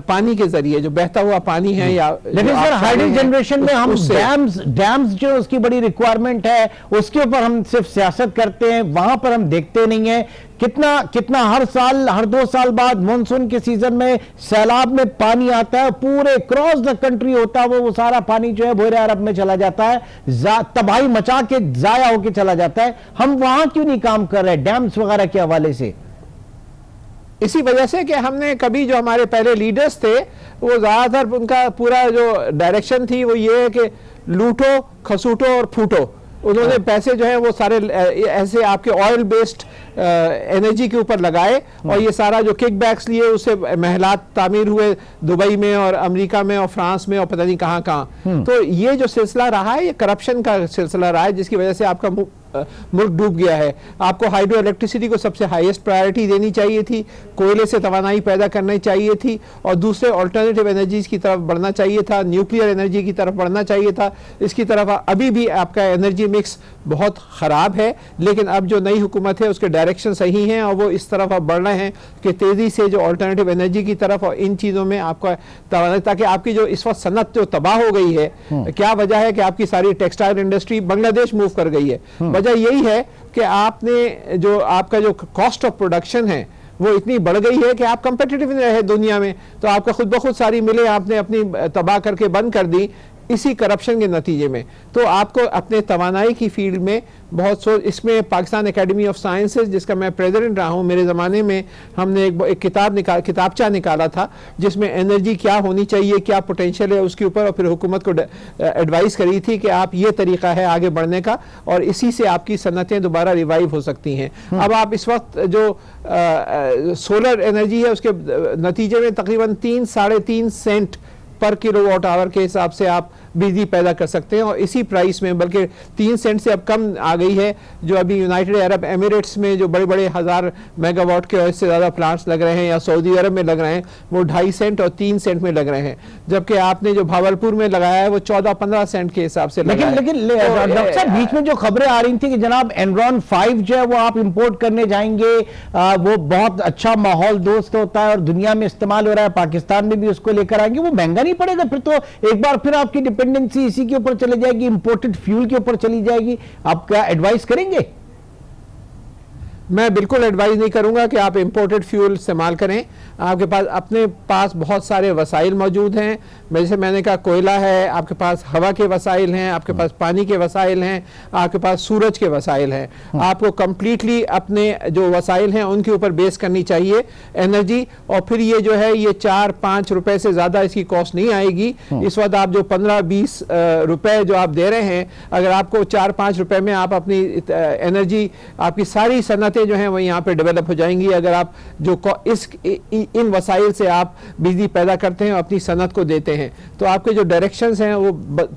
B: پانی کے ذریعے, جو بہتا ہوا پانی ہے. یا
A: لیکن سر ہائیڈرو جنریشن میں ہم ڈیمز جو اس کی بڑی ریکوائرمنٹ ہے اس کے اوپر ہم صرف سیاست کرتے ہیں, وہاں پر ہم دیکھتے نہیں ہیں کتنا ہر سال ہر 2 سال بعد مونسون کے سیزن میں سیلاب میں پانی آتا ہے, پورے کراس دا کنٹری ہوتا ہے وہ سارا پانی جو ہے بحیرہ عرب میں چلا جاتا ہے, تباہی مچا کے ضائع ہو کے چلا جاتا ہے. ہم وہاں کیوں نہیں کام کر رہے ڈیمز وغیرہ کے حوالے سے؟
B: اسی وجہ سے کہ ہم نے کبھی جو ہمارے پہلے لیڈرز تھے وہ زیادہ تر ان کا پورا جو ڈائریکشن تھی وہ یہ ہے کہ لوٹو کھسوٹو اور پھوٹو. انہوں نے پیسے جو ہیں وہ سارے ایسے آپ کے آئل بیسڈ انرجی کے اوپر لگائے اور یہ سارا جو کک بیکس لیے اس سے محلات تعمیر ہوئے دبئی میں اور امریکہ میں اور فرانس میں اور پتہ نہیں کہاں کہاں. تو یہ جو سلسلہ رہا ہے یہ کرپشن کا سلسلہ رہا ہے جس کی وجہ سے آپ کا ملک ڈوب گیا ہے. آپ کو ہائیڈرو الیکٹریسٹی کو سب سے ہائیسٹ پرائیورٹی دینی چاہیے تھی, کوئلے سے توانائی پیدا کرنی چاہیے تھی اور دوسرے آلٹرنیٹیو انرجیز کی طرف بڑھنا چاہیے تھا, نیوکلیئر انرجی کی طرف بڑھنا چاہیے تھا. اس کی طرف ابھی بھی آپ کا انرجی مکس بہت خراب ہے, لیکن اب جو نئی حکومت ہے اس کے ڈائریکشن صحیح ہیں اور وہ اس طرف اب بڑھ رہے ہیں کہ تیزی سے جو آلٹرنیٹیو انرجی کی طرف اور ان چیزوں میں آپ کا توانائی, تاکہ آپ کی جو اس وقت صنعت جو تباہ ہو گئی ہے, کیا وجہ ہے کہ آپ کی ساری ٹیکسٹائل انڈسٹری بنگلہ دیش موو کر گئی ہے. وجہ یہی ہے کہ آپ نے جو آپ کا جو کاسٹ آف پروڈکشن ہے وہ اتنی بڑھ گئی ہے کہ آپ کمپیٹیٹو نہیں رہے دنیا میں. تو آپ کا خود بخود ساری ملیں آپ نے اپنی تباہ کر کے بند کر دی اسی کرپشن کے نتیجے میں. تو آپ کو اپنے توانائی کی فیلڈ میں بہت اس میں پاکستان اکیڈمی آف سائنسز جس کا میں پریزیڈنٹ رہا ہوں, میرے زمانے میں ہم نے ایک کتابچہ نکالا تھا جس میں انرجی کیا ہونی چاہیے, کیا پوٹینشیل ہے اس کے اوپر, اور پھر حکومت کو ایڈوائز کری تھی کہ آپ یہ طریقہ ہے آگے بڑھنے کا اور اسی سے آپ کی صنعتیں دوبارہ ریوائیو ہو سکتی ہیں. اب آپ اس وقت جو سولر انرجی ہے اس کے نتیجے میں تقریباً 3-3.5 سینٹ पर किलो वाट आवर के हिसाब से आप बिजली पैदा कर सकते हैं, और इसी प्राइस में, बल्कि 3 सेंट से अब कम आ गई है। जो अभी यूनाइटेड अरब एमिरेट्स में जो बड़े बड़े 1000 मेगावाट के और इससे ज़्यादा प्लांट्स लग रहे हैं, या सऊदी अरब में लग रहे हैं, वो 2.5 सेंट और 3 सेंट में लग रहे हैं, जबकि आपने जो भावलपुर में लगाया है वो 14-15 सेंट के हिसाब से लगा है।
A: लेकिन डॉक्टर साहब, बीच में जो खबरें आ रही थी कि जनाब एनरॉन 5 जो है वो आप इंपोर्ट करने जाएंगे, वो बहुत अच्छा माहौल दोस्त होता है और दुनिया में इस्तेमाल हो रहा है, पाकिस्तान में भी उसको लेकर आएंगे, वो महंगा नहीं पड़ेगा? फिर तो एक बार फिर आपकी डिपेंडेंसी इसी के ऊपर चली जाएगी, इंपोर्टेड फ्यूल के ऊपर चली जाएगी। आप क्या एडवाइस करेंगे?
B: मैं बिल्कुल एडवाइस नहीं करूंगा कि आप इंपोर्टेड फ्यूल इस्तेमाल करें। आपके पास अपने पास बहुत सारे वसाइल मौजूद हैं, जैसे मैंने कहा कोयला है, आपके पास हवा के वसाइल हैं, आपके पास पानी के वसाइल हैं, आपके पास सूरज के वसाइल हैं। आपको कंप्लीटली अपने जो वसाइल हैं उनके ऊपर बेस करनी चाहिए एनर्जी, और फिर ये जो है ये 4-5 रुपए से ज़्यादा इसकी कॉस्ट नहीं आएगी। इस वक्त आप जो 15-20 रुपए जो आप दे रहे हैं, अगर आपको 4-5 रुपए में आप अपनी एनर्जी, आपकी सारी सनतें जो हैं वो यहाँ पे डेवलप हो जाएंगी। अगर आप जो इन वसाइल से आप बिजली पैदा करते हैं और अपनी सनत को देते हैं, तो आपके जो डायरेक्शंस हैं वो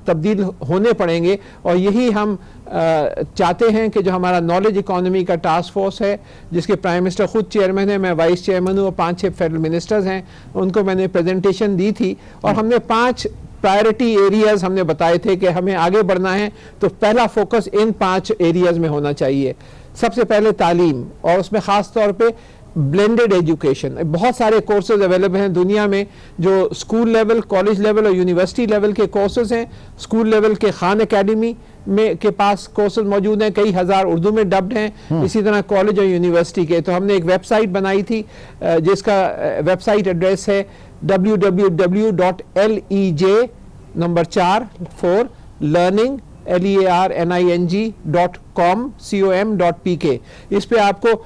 B: तब्दील होने पड़ेंगे। और यही हम चाहते हैं कि जो हमारा नॉलेज इकोनॉमी का टास्क फोर्स है, जिसके प्राइम मिनिस्टर खुद चेयरमैन है, मैं वाइस चेयरमैन हूँ, और 5-6 फेडरल मिनिस्टर्स हैं, उनको मैंने प्रेजेंटेशन दी थी और हमने 5 प्रायोरिटी एरियाज हमने बताए थे कि हमें आगे बढ़ना है, तो पहला फोकस इन 5 एरियाज में होना चाहिए। सबसे पहले तालीम, और उसमें ख़ास तौर पे ब्लेंडेड एजुकेशन। बहुत सारे कोर्सेज अवेलेबल हैं दुनिया में, जो स्कूल लेवल, कॉलेज लेवल और यूनिवर्सिटी लेवल के कोर्सेज हैं। स्कूल लेवल के खान एकेडमी में के पास कोर्सेज मौजूद हैं, कई हज़ार उर्दू में डब्ड हैं, इसी तरह कॉलेज और यूनिवर्सिटी के। तो हमने एक वेबसाइट बनाई थी जिसका वेबसाइट एड्रेस है www.learning.com.pk। इस पे आपको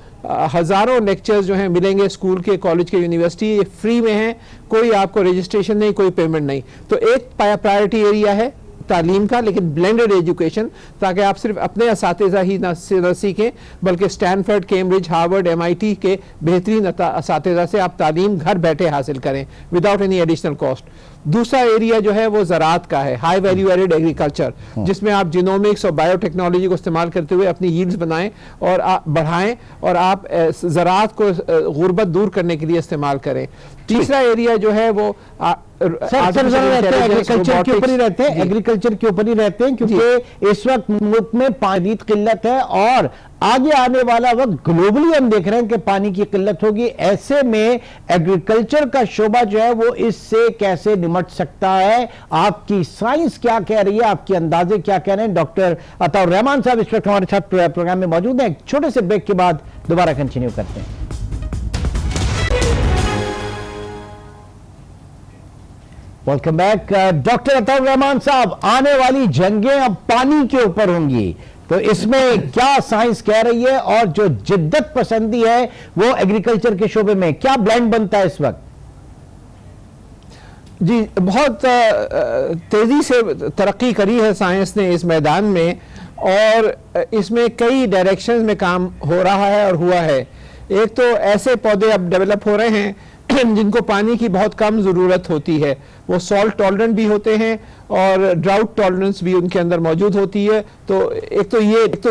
B: हज़ारों लेक्चर्स जो हैं मिलेंगे, स्कूल के, कॉलेज के, यूनिवर्सिटी, ये फ्री में हैं, कोई आपको रजिस्ट्रेशन नहीं, कोई पेमेंट नहीं। तो एक प्रायोरिटी एरिया है तालीम का, लेकिन ब्लेंडेड एजुकेशन, ताकि आप सिर्फ अपने असातिज़ा ही न सीखें, बल्कि स्टैनफोर्ड, कैम्ब्रिज, हार्वर्ड, MIT के बेहतरीन असातिज़ा से आप तालीम घर बैठे हासिल करें विदाउट एनी एडिशनल कॉस्ट। दूसरा एरिया जो है वो ज़राअत का है, हाई वैल्यू एडेड एग्रीकल्चर, जिसमें आप जीनोमिक्स और बायोटेक्नोलॉजी को इस्तेमाल करते हुए अपनी यील्ड्स बनाएं और बढ़ाएं, और आप ज़राअत को गुर्बत दूर करने के लिए इस्तेमाल करें। तीसरा एरिया जो है वो
A: एग्रीकल्चर के ऊपर ही रहते हैं, एग्रीकल्चर के ऊपर ही रहते हैं, क्योंकि इस वक्त मुल्क में पानी की किल्लत है और आगे आने वाला वक्त ग्लोबली हम देख रहे हैं कि पानी की किल्लत होगी। ऐसे में एग्रीकल्चर का शोबा जो है वो इससे कैसे निमट सकता है? आपकी साइंस क्या कह रही है, आपके अंदाजे क्या कह रहे हैं? डॉक्टर अताउर रहमान साहब इस वक्त हमारे साथ प्रोग्राम में मौजूद हैं। एक छोटे से ब्रेक के बाद दोबारा कंटिन्यू करते हैं। Welcome back. Doctor Ataur Rahman साहब, आने वाली जंगें अब पानी के ऊपर होंगी, तो इसमें क्या साइंस कह रही है, और जो जिद्दत पसंदी है वो एग्रीकल्चर के शोबे में क्या ब्लेंड बनता है इस वक्त?
B: जी, बहुत तेज़ी से तरक्की करी है साइंस ने इस मैदान में, और इसमें कई डायरेक्शंस में काम हो रहा है और हुआ है। एक तो ऐसे पौधे अब डेवलप हो रहे हैं जिनको पानी की बहुत कम ज़रूरत होती है, वो सॉल्ट टॉलरेंट भी होते हैं और ड्राउट टॉलरेंस भी उनके अंदर मौजूद होती है। तो एक तो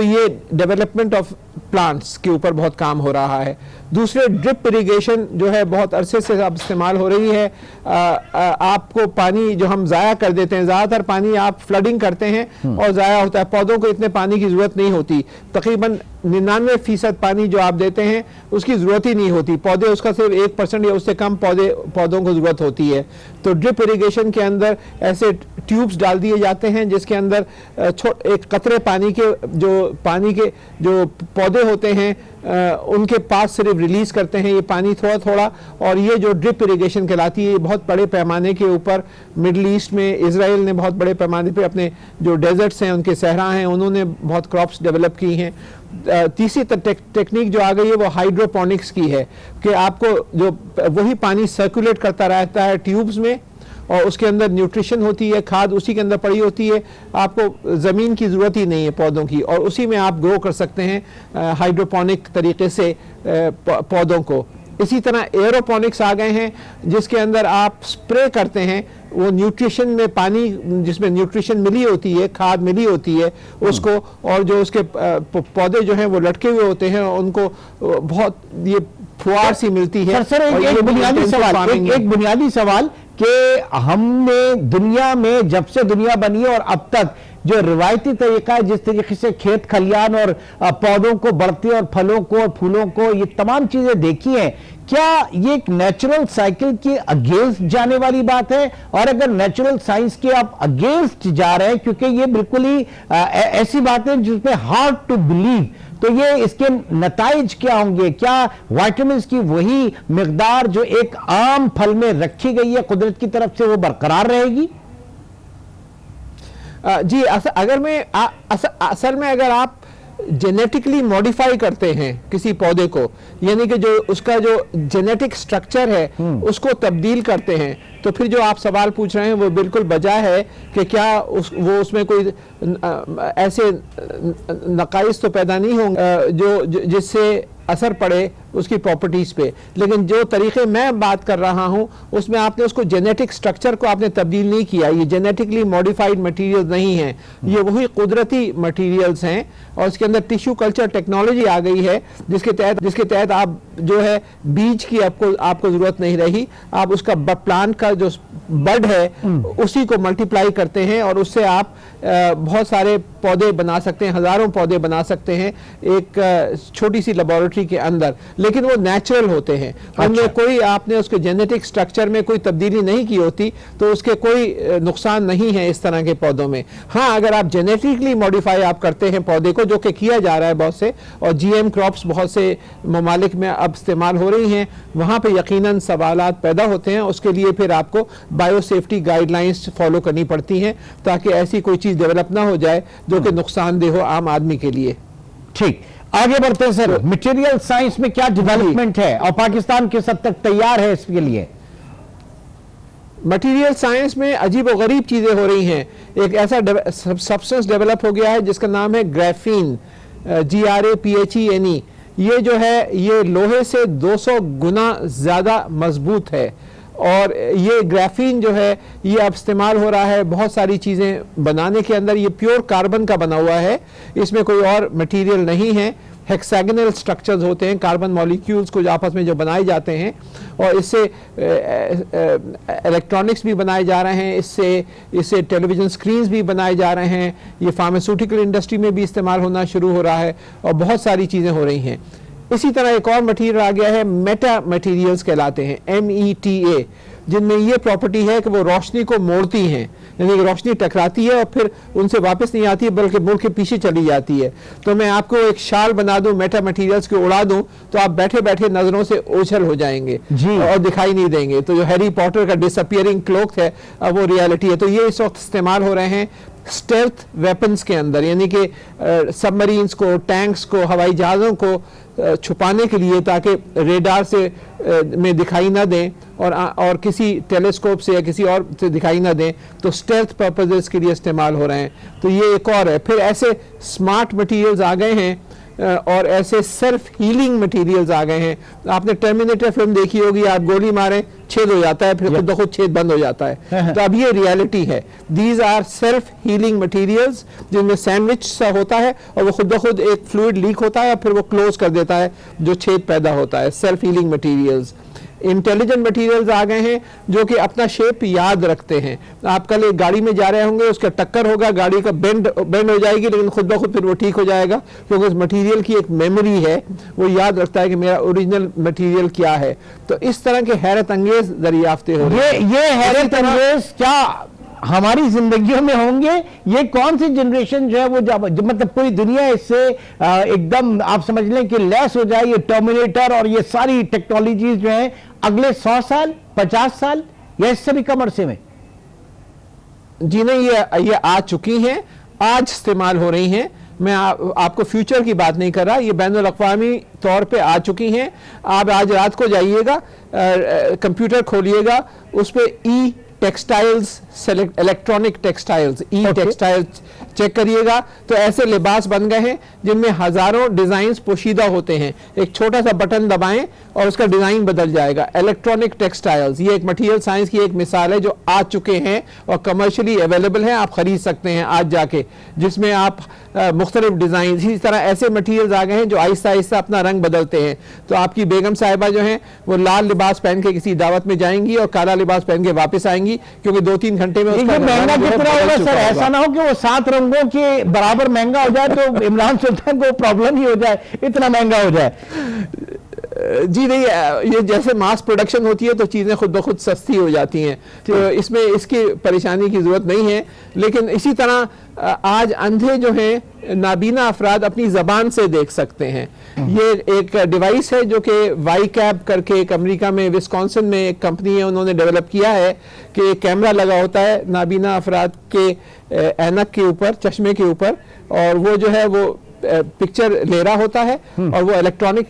B: ये डेवलपमेंट ऑफ प्लांट्स के ऊपर बहुत काम हो रहा है। दूसरे, ड्रिप इरिगेशन जो है बहुत अरसे से अब इस्तेमाल हो रही है। आपको पानी जो हम ज़ाया कर देते हैं, ज़्यादातर पानी आप फ्लडिंग करते हैं और ज़ाया होता है, पौधों को इतने पानी की ज़रूरत नहीं होती। तकरीबन 99% पानी जो आप देते हैं उसकी ज़रूरत ही नहीं होती, पौधे उसका सिर्फ 1% या उससे कम पौधों को ज़रूरत होती है। तो ड्रिप इरिगेशन के अंदर ऐसे ट्यूब्स डाल दिए जाते हैं जिसके अंदर एक कतरे पानी के जो पौधे होते हैं उनके पास सिर्फ रिलीज करते हैं ये पानी थोड़ा थोड़ा, और ये जो ड्रिप इरिगेशन कहलाती है, बहुत बड़े पैमाने के ऊपर मिडल ईस्ट में इजराइल ने बहुत बड़े पैमाने पे अपने जो डेजर्ट्स हैं, उनके सहरा हैं, उन्होंने बहुत क्रॉप्स डेवलप की हैं। तीसरी टेक्निक जो आ गई है वो हाइड्रोपोनिक्स की है कि आपको जो वही पानी सर्कुलेट करता रहता है ट्यूब्स में, और उसके अंदर न्यूट्रिशन होती है, खाद उसी के अंदर पड़ी होती है, आपको ज़मीन की ज़रूरत ही नहीं है पौधों की, और उसी में आप ग्रो कर सकते हैं हाइड्रोपोनिक तरीके से पौधों को। इसी तरह एरोपोनिक्स आ गए हैं, जिसके अंदर आप स्प्रे करते हैं, वो न्यूट्रिशन में पानी जिसमें न्यूट्रिशन मिली होती है, खाद मिली होती है उसको, और जो उसके पौधे जो हैं वो लटके हुए होते हैं, उनको बहुत ये फुहार सी मिलती है।
A: सर एक बुनियादी सवाल कि हमने दुनिया में जब से दुनिया बनी है और अब तक जो रिवायती तरीका है, जिस तरीके से खेत खलियान और पौधों को बढ़ते और फलों को और फूलों को, ये तमाम चीजें देखी हैं, क्या ये एक नेचुरल साइकिल के अगेंस्ट जाने वाली बात है? और अगर नेचुरल साइंस के आप अगेंस्ट जा रहे हैं, क्योंकि ये बिल्कुल ही ऐसी बात है जिसमें हार्ड टू बिलीव, तो ये इसके नताइज क्या होंगे? क्या विटामिन्स की वही मिकदार जो एक आम फल में रखी गई है कुदरत की तरफ से, वो बरकरार रहेगी?
B: जी, असल में अगर आप जेनेटिकली मॉडिफाई करते हैं किसी पौधे को, यानी कि जो उसका जो जेनेटिक स्ट्रक्चर है उसको तब्दील करते हैं, तो फिर जो आप सवाल पूछ रहे हैं वो बिल्कुल बजाय है कि क्या वो उसमें कोई ऐसे नकाइस तो पैदा नहीं होंगे जो जिससे असर पड़े उसकी प्रॉपर्टीज पे। लेकिन जो तरीके मैं बात कर रहा हूं उसमें आपने उसको जेनेटिक स्ट्रक्चर को आपने तब्दील नहीं किया, ये जेनेटिकली मॉडिफाइड मटेरियल्स नहीं हैं, ये वही कुदरती मटेरियल्स हैं, और इसके अंदर टिश्यू कल्चर टेक्नोलॉजी आ गई है जिसके तहत आप जो है बीज की आपको जरूरत नहीं रही, आप उसका प्लांट का जो बड है उसी को मल्टीप्लाई करते हैं और उससे आप बहुत सारे पौधे बना सकते हैं, हजारों पौधे बना सकते हैं एक छोटी सी लेबोरेटरी के अंदर, लेकिन वो नेचुरल होते हैं। उनमें कोई आपने उसके जेनेटिक स्ट्रक्चर में कोई तब्दीली नहीं की होती, तो उसके कोई नुकसान नहीं है इस तरह के पौधों में। हाँ, अगर आप जेनेटिकली मॉडिफाई आप करते हैं पौधे को, जो कि किया जा रहा है बहुत से, और GM क्रॉप्स बहुत से ममालिक में अब इस्तेमाल हो रही हैं, वहाँ पे यकीनन सवालात पैदा होते हैं। उसके लिए फिर आपको बायोसेफ्टी गाइडलाइंस फॉलो करनी पड़ती हैं ताकि ऐसी कोई चीज़ डेवलप ना हो जाए जो कि नुकसानदेह हो आम आदमी के लिए।
A: ठीक, आगे बढ़ते हैं सर। मटेरियल साइंस में क्या डेवलपमेंट है और पाकिस्तान किस हद तक तैयार है इसके लिए?
B: मटेरियल साइंस में अजीब और गरीब चीज़ें हो रही हैं। एक ऐसा सब्सटेंस डेवलप हो गया है जिसका नाम है ग्राफीन, GRAPHENE। ये जो है ये लोहे से 200 गुना ज़्यादा मजबूत है, और ये ग्राफीन जो है ये अब इस्तेमाल हो रहा है बहुत सारी चीज़ें बनाने के अंदर। ये प्योर कार्बन का बना हुआ है, इसमें कोई और मटेरियल नहीं है। हेक्सागोनल स्ट्रक्चर्स होते हैं, कार्बन मॉलिक्यूल्स को आपस में जो बनाए जाते हैं, और इससे इलेक्ट्रॉनिक्स भी बनाए जा रहे हैं, इससे टेलीविज़न स्क्रीन्स भी बनाए जा रहे हैं, ये फार्मास्यूटिकल इंडस्ट्री में भी इस्तेमाल होना शुरू हो रहा है, और बहुत सारी चीज़ें हो रही हैं। इसी तरह एक और मटेरियल आ गया है, मेटा मटेरियल्स कहलाते हैं, META, जिनमें ये प्रॉपर्टी है कि वो रोशनी को मोड़ती हैं, यानी कि रोशनी टकराती है और फिर उनसे वापस नहीं आती है बल्कि मुड़ के पीछे चली जाती है। तो मैं आपको एक शाल बना दूं, मेटा मटेरियल्स को उड़ा दूं, तो आप बैठे बैठे नजरों से ओझल हो जाएंगे और दिखाई नहीं देंगे। तो जो हैरी पॉटर का डिसअपियरिंग क्लोक है, अब वो रियलिटी है। तो ये इस वक्त इस्तेमाल हो रहे हैं स्टेल्थ वेपन्स के अंदर, यानी कि सबमरीन्स को, टैंक्स को, हवाई जहाज़ों को छुपाने के लिए, ताकि रेडार से में दिखाई ना दें और किसी टेलीस्कोप से या किसी और से दिखाई ना दें, तो स्टेल्थ पर्पसेस के लिए इस्तेमाल हो रहे हैं। तो ये एक और है। फिर ऐसे स्मार्ट मटेरियल्स आ गए हैं और ऐसे सेल्फ हीलिंग मटेरियल्स आ गए हैं। आपने टर्मिनेटर फिल्म देखी होगी, आप गोली मारें छेद हो जाता है, फिर खुद ब खुद छेद बंद हो जाता है। तो अब ये रियलिटी है। These are self healing materials, जिनमें सैंडविच सा होता है और वो खुद ब खुद एक फ्लूइड लीक होता है और फिर वो क्लोज कर देता है जो छेद पैदा होता है। Self healing materials. Intelligent materials आ गए हैं जो कि अपना शेप याद रखते हैं। आप कल एक गाड़ी में जा रहे होंगे, उसका टक्कर होगा, गाड़ी का बेंड हो जाएगी, लेकिन खुद ब खुद फिर वो ठीक हो जाएगा, क्योंकि उस मटेरियल की एक मेमोरी है, वो याद रखता है कि मेरा ओरिजिनल मटेरियल क्या है। तो इस तरह के हैरत अंगेज दरियाफ्तें हो रही हैं।
A: ये हैरत अंगेज क्या हमारी जिंदगियों में होंगे? ये कौन सी जनरेशन जो है वो मतलब पूरी दुनिया इससे एकदम आप समझ लें कि लैस हो जाए, ये टर्मिनेटर और ये सारी टेक्नोलॉजीज जो है अगले 100 साल 50 साल या इससे भी कम अरसे में?
B: जी नहीं, ये आ चुकी हैं, आज इस्तेमाल हो रही हैं। मैं आपको फ्यूचर की बात नहीं कर रहा, ये बैनुल अक़वामी तौर पे आ चुकी हैं। आप आज रात को जाइएगा, कंप्यूटर खोलिएगा, उस पर टेक्सटाइल्स, इलेक्ट्रॉनिक टेक्सटाइल्स, ई टेक्सटाइल्स चेक करिएगा तो ऐसे लिबास बन गए हैं जिनमें हजारों डिजाइन पोशीदा होते हैं। एक छोटा सा बटन दबाएं और उसका डिजाइन बदल जाएगा। इलेक्ट्रॉनिक टेक्सटाइल्स ये एक मटेरियल साइंस की एक मिसाल है जो आ चुके हैं और कमर्शियली अवेलेबल हैं, आप खरीद सकते हैं आज जाके, जिसमें आप मुख्तलिफ डिजाइन, इसी तरह ऐसे मटेरियल्स आ गए हैं जो आहिस्ता आहिस्ता अपना रंग बदलते हैं। तो आपकी बेगम साहिबा जो हैं वो लाल लिबास पहन के किसी दावत में जाएंगी और काला लिबास पहन के वापस आएंगी, क्योंकि 2-3 घंटे में उसका
A: महंगा कितना होगा सर? ऐसा ना हो कि वो 7 रंगों के बराबर महंगा हो जाए तो इमरान सुल्तान को प्रॉब्लम ही हो जाए, इतना महंगा हो जाए।
B: जी नहीं, ये जैसे मास प्रोडक्शन होती है तो चीज़ें खुद ब खुद सस्ती हो जाती हैं, तो इसमें इसकी परेशानी की ज़रूरत नहीं है। लेकिन इसी तरह आज अंधे जो हैं, नाबीना अफराद अपनी ज़बान से देख सकते हैं। ये एक डिवाइस है जो कि वाई कैप करके एक अमेरिका में विस्कॉन्सिन में एक कंपनी है, उन्होंने डेवलप किया है कि एक कैमरा लगा होता है नाबीना अफराद के ऐनक के ऊपर, चश्मे के ऊपर, और वो जो है वो पिक्चर ले रहा होता है और वो इलेक्ट्रॉनिक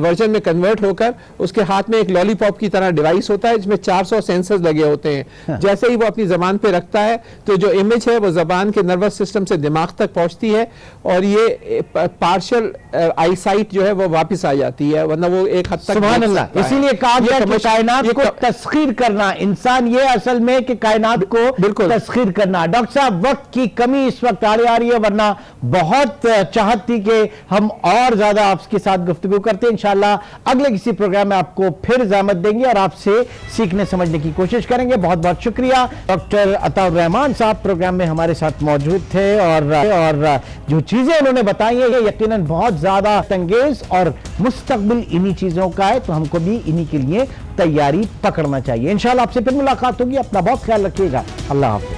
B: वर्जन में कन्वर्ट होकर उसके हाथ में एक लॉलीपॉप की तरह डिवाइस होता है जिसमें 400 सेंसर्स लगे होते हैं। जैसे ही वो अपनी जबान पे रखता है तो जो इमेज है वो जबान के नर्वस सिस्टम से दिमाग तक पहुंचती है और ये पार्शियल आईसाइट जो है वो वापस आ जाती है, वरना वो एक हद तक।
A: सुभान अल्लाह। इसीलिए कहा गया कि कायनात को तस्खीर करना, इंसान ये असल में कि कायनात को बिल्कुल तस्खीर करना। डॉक्टर साहब, वक्त की कमी इस वक्त आ रही है, वरना बहुत चाहत थी कि हम और ज्यादा आपके साथ गुफ्तगू करते। इंशाल्लाह अगले किसी प्रोग्राम में आपको फिर ज़हमत देंगे और आपसे सीखने समझने की कोशिश करेंगे। बहुत बहुत शुक्रिया। डॉक्टर अताउर रहमान साहब प्रोग्राम में हमारे साथ मौजूद थे और जो चीजें उन्होंने बताई है ये यकीनन बहुत ज्यादा तंगेज और मुस्तकबिल इन्हीं चीजों का है, तो हमको भी इन्हीं के लिए तैयारी पकड़ना चाहिए। इंशाल्लाह आपसे फिर मुलाकात होगी। अपना बहुत ख्याल रखिएगा। अल्लाह हाफ़िज़।